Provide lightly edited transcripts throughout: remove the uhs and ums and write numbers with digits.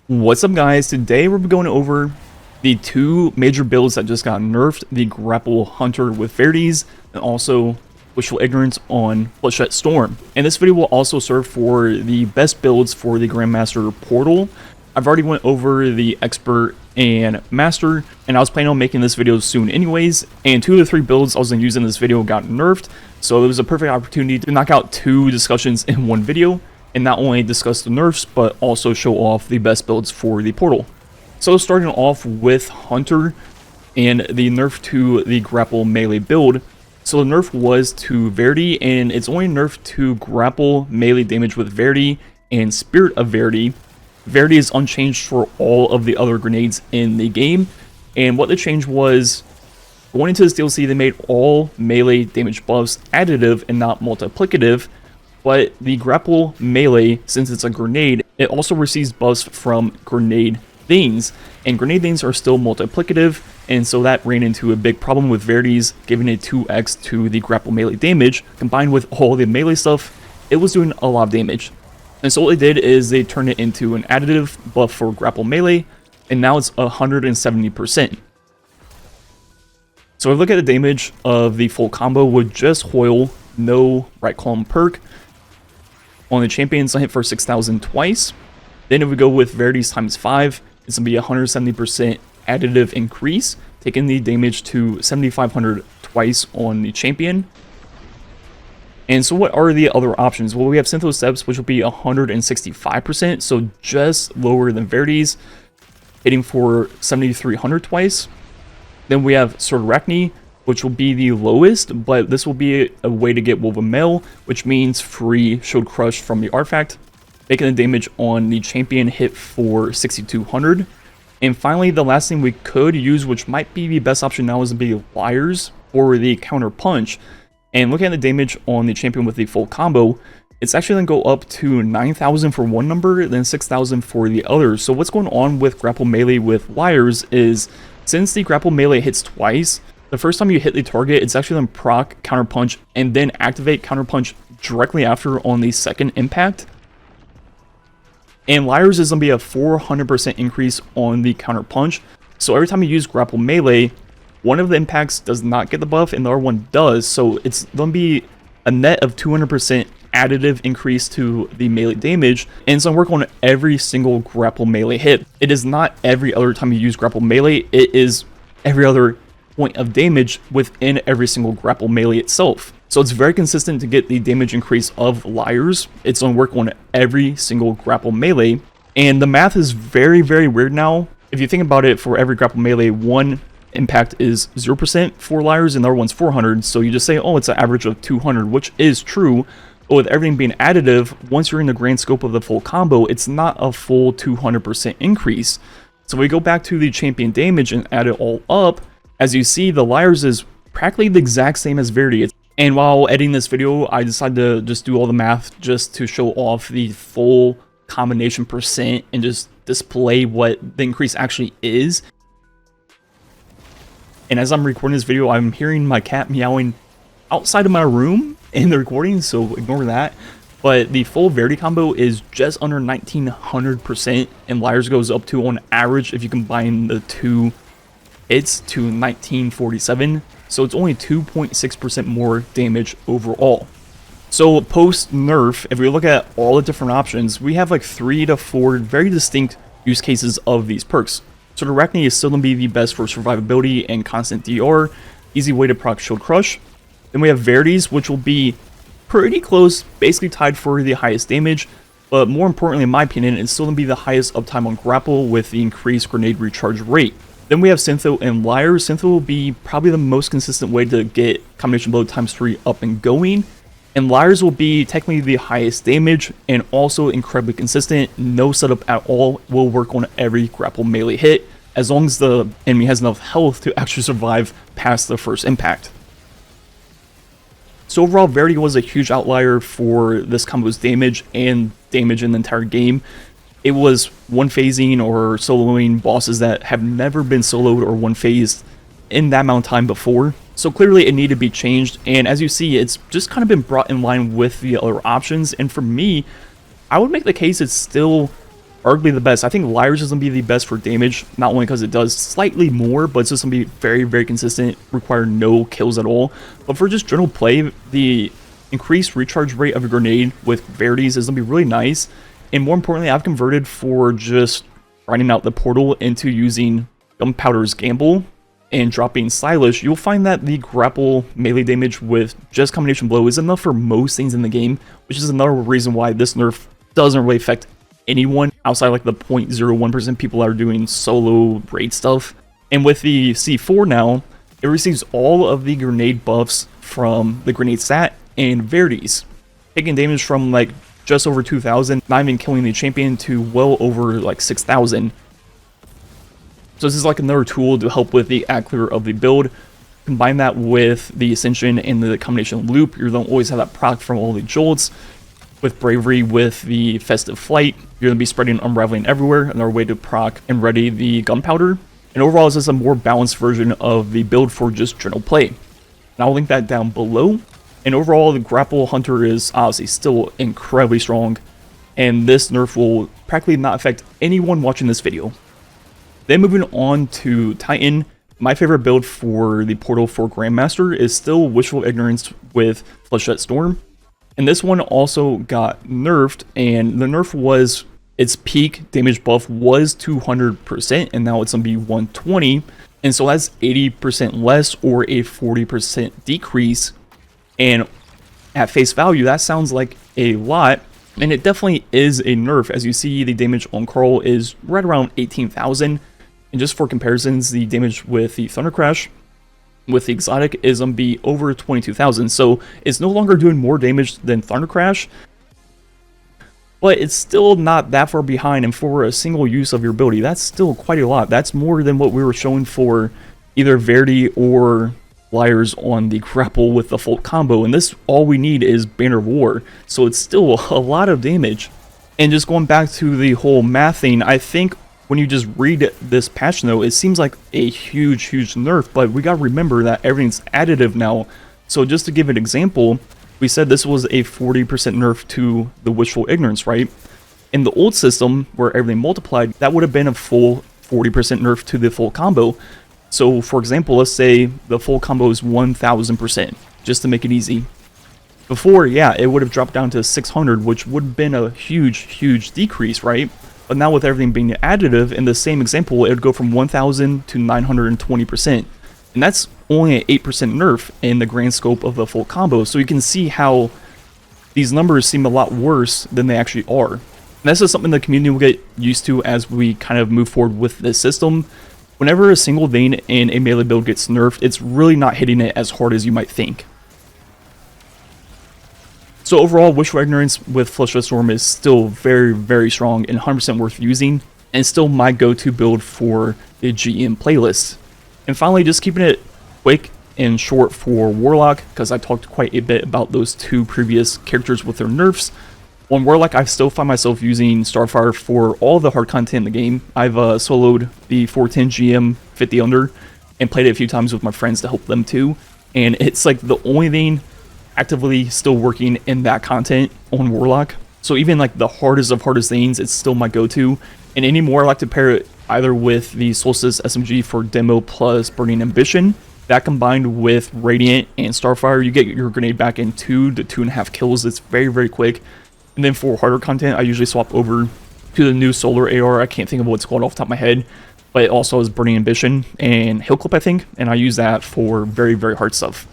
What's up, guys? Today we're going over the two major builds that just got nerfed, the Grapple Hunter with Verities, and also Wishful Ignorance on Bloodshot Storm. And this video will also serve for the best builds for the Grandmaster Portal. I've already went over the Expert and Master, and I was planning on making this video soon anyways, and two of the three builds I was going to use in this video got nerfed, so it was a perfect opportunity to knock out two discussions in one video, and not only discuss the nerfs, but also show off the best builds for the portal. So starting off with Hunter and the nerf to the Grapple melee build. So the nerf was to Verity, and it's only nerfed to Grapple melee damage with Verity and Spirit of Verity. Verity is unchanged for all of the other grenades in the game, and what the change was, going into this DLC, they made all melee damage buffs additive and not multiplicative. But the Grapple melee, since it's a grenade, it also receives buffs from grenade things, and grenade things are still multiplicative, and so that ran into a big problem with Verities, giving it 2x to the Grapple melee damage. Combined with all the melee stuff, it was doing a lot of damage. And so what they did is they turned it into an additive buff for Grapple melee, and now it's 170%. So if we look at the damage of the full combo with just Hoyle, no right column perk. On the champions, I hit for 6,000 twice. Then if we go with Verities times 5, it's going to be 170% additive increase, taking the damage to 7,500 twice on the champion. And so what are the other options? Well, we have Syntho Steps, which will be 165%, so just lower than Verities, hitting for 7,300 twice. Then we have Sword which will be the lowest, but this will be a way to get Woven Mail, which means free Shield Crush from the artifact, making the damage on the champion hit for 6,200. And finally, the last thing we could use, which might be the best option now, is to be Liars for the counter punch. And looking at the damage on the champion with the full combo, it's actually going to go up to 9,000 for one number, then 6,000 for the other. So what's going on with Grapple Melee with Liars is, since the Grapple Melee hits twice, the first time you hit the target, it's actually going to proc counter punch and then activate counter punch directly after on the second impact. And Liars is going to be a 400% increase on the counter punch. So every time you use Grapple Melee, one of the impacts does not get the buff and the other one does. So it's going to be a net of 200% additive increase to the melee damage, and it's going to work on every single Grapple Melee hit. It is not every other time you use Grapple Melee, it is every other point of damage within every single Grapple Melee itself. So it's very consistent to get the damage increase of Liars. It's going to work on every single Grapple Melee, and the math is very, very weird now. If you think about it, for every Grapple Melee, one impact is 0% for Liars and the other one's 400, so you just say, oh, it's an average of 200, which is true. But with everything being additive, once you're in the grand scope of the full combo, it's not a full 200% increase. So we go back to the champion damage and add it all up. As you see, the Liars is practically the exact same as Verity. And while editing this video, I decided to just do all the math just to show off the full combination percent and just display what the increase actually is. And as I'm recording this video, I'm hearing my cat meowing outside of my room in the recording, so ignore that. But the full Verity combo is just under 1900%, and Liars goes up to, on average, if you combine the two, it's to 1947, so it's only 2.6% more damage overall. So post nerf, if we look at all the different options, we have like 3 to 4 very distinct use cases of these perks. So the Arachne is still going to be the best for survivability and constant DR, easy way to proc Shield Crush. Then we have Verities, which will be pretty close, basically tied for the highest damage, but more importantly, in my opinion, it's still going to be the highest uptime on Grapple with the increased grenade recharge rate. Then we have Syntho and Liars. Syntho will be probably the most consistent way to get combination blow times 3 up and going, and Liars will be technically the highest damage and also incredibly consistent. No setup at all, will work on every Grapple Melee hit as long as the enemy has enough health to actually survive past the first impact. So overall, Verity was a huge outlier for this combo's damage and damage in the entire game. It was one-phasing or soloing bosses that have never been soloed or one-phased in that amount of time before. So clearly it needed to be changed, and as you see, it's just kind of been brought in line with the other options. And for me, I would make the case it's still arguably the best. I think Liars is going to be the best for damage, not only because it does slightly more, but it's just going to be very, very consistent, require no kills at all. But for just general play, the increased recharge rate of a grenade with Verities is going to be really nice. And more importantly, I've converted for just grinding out the portal into using Gunpowder's Gamble and dropping Stylish. You'll find that the grapple melee damage with just combination blow is enough for most things in the game, which is another reason why this nerf doesn't really affect anyone outside like the 0.01% people that are doing solo raid stuff. And with the C4 now, it receives all of the grenade buffs from the grenade stat and Verities, taking damage from like just over 2,000, not even killing the champion, to well over like 6,000. So this is like another tool to help with the ad clear of the build. Combine that with the Ascension and the combination loop, you don't always have that proc from all the jolts. With Bravery, with the Festive Flight, you're going to be spreading Unraveling everywhere, another way to proc and ready the Gunpowder. And overall, it's just a more balanced version of the build for just general play. And I'll link that down below. And overall, the Grapple Hunter is obviously still incredibly strong, and this nerf will practically not affect anyone watching this video. Then moving on to Titan, my favorite build for the portal for Grandmaster is still Wishful Ignorance with Flechette Storm. And this one also got nerfed, and the nerf was, its peak damage buff was 200%, and now it's going to be 120, and so that's 80% less, or a 40% decrease. And at face value, that sounds like a lot, and it definitely is a nerf. As you see, the damage on Carl is right around 18,000. And just for comparisons, the damage with the Thunder Crash with the exotic is going to be over 22,000. So it's no longer doing more damage than Thunder Crash, but it's still not that far behind. And for a single use of your ability, that's still quite a lot. That's more than what we were showing for either Verity or Liars on the Grapple with the full combo. And this, all we need is Banner of War. So it's still a lot of damage. And just going back to the whole math thing, I think when you just read this patch note, it seems like a huge nerf, but we gotta remember that everything's additive now. So just to give an example, we said this was a 40% nerf to the Wishful Ignorance, right? In the old system, where everything multiplied, that would have been a full 40% nerf to the full combo. So for example, let's say the full combo is 1000%, just to make it easy. Before, yeah, it would have dropped down to 600, which would have been a huge decrease, right? But now with everything being additive, in the same example, it would go from 1000 to 920%. And that's only an 8% nerf in the grand scope of the full combo. So you can see how these numbers seem a lot worse than they actually are. And that's just something the community will get used to as we kind of move forward with this system. Whenever a single vein in a melee build gets nerfed, it's really not hitting it as hard as you might think. So overall, Wishful Ignorance with Flechette Storm is still very strong and 100% worth using, and still my go-to build for the GM playlist. And finally, just keeping it quick and short for Warlock, because I talked quite a bit about those two previous characters with their nerfs. On Warlock, I still find myself using Starfire for all the hard content in the game. I've soloed the 410 GM 50 under and played it a few times with my friends to help them too, and it's like the only thing actively still working in that content on Warlock. So even like the hardest of hardest things, it's still my go-to. And anymore, I like to pair it either with the Solstice SMG for demo plus Burning Ambition. That combined with Radiant and Starfire, you get your grenade back in 2 to 2.5 kills. It's very quick. And then for harder content, I usually swap over to the new Solar AR. I can't think of what it's called off the top of my head, but it also has Burning Ambition and Hill Clip, I think. And I use that for very hard stuff.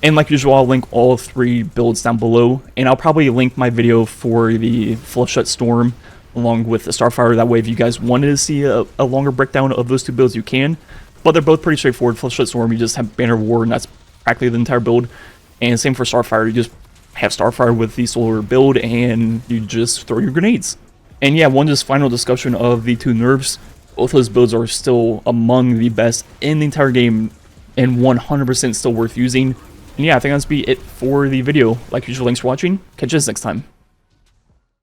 And like usual, I'll link all 3 builds down below, and I'll probably link my video for the Flechette Storm along with the Starfire. That way, if you guys wanted to see a longer breakdown of those 2 builds, you can. But they're both pretty straightforward. Flechette Storm, you just have Banner of War, and that's practically the entire build. And same for Starfire, you just have Starfire with the Solar build, and you just throw your grenades. And yeah, one just final discussion of the 2 nerfs. Both those builds are still among the best in the entire game, and 100% still worth using. And yeah, I think that's be it for the video. Like usual, thanks for watching. Catch you guys next time.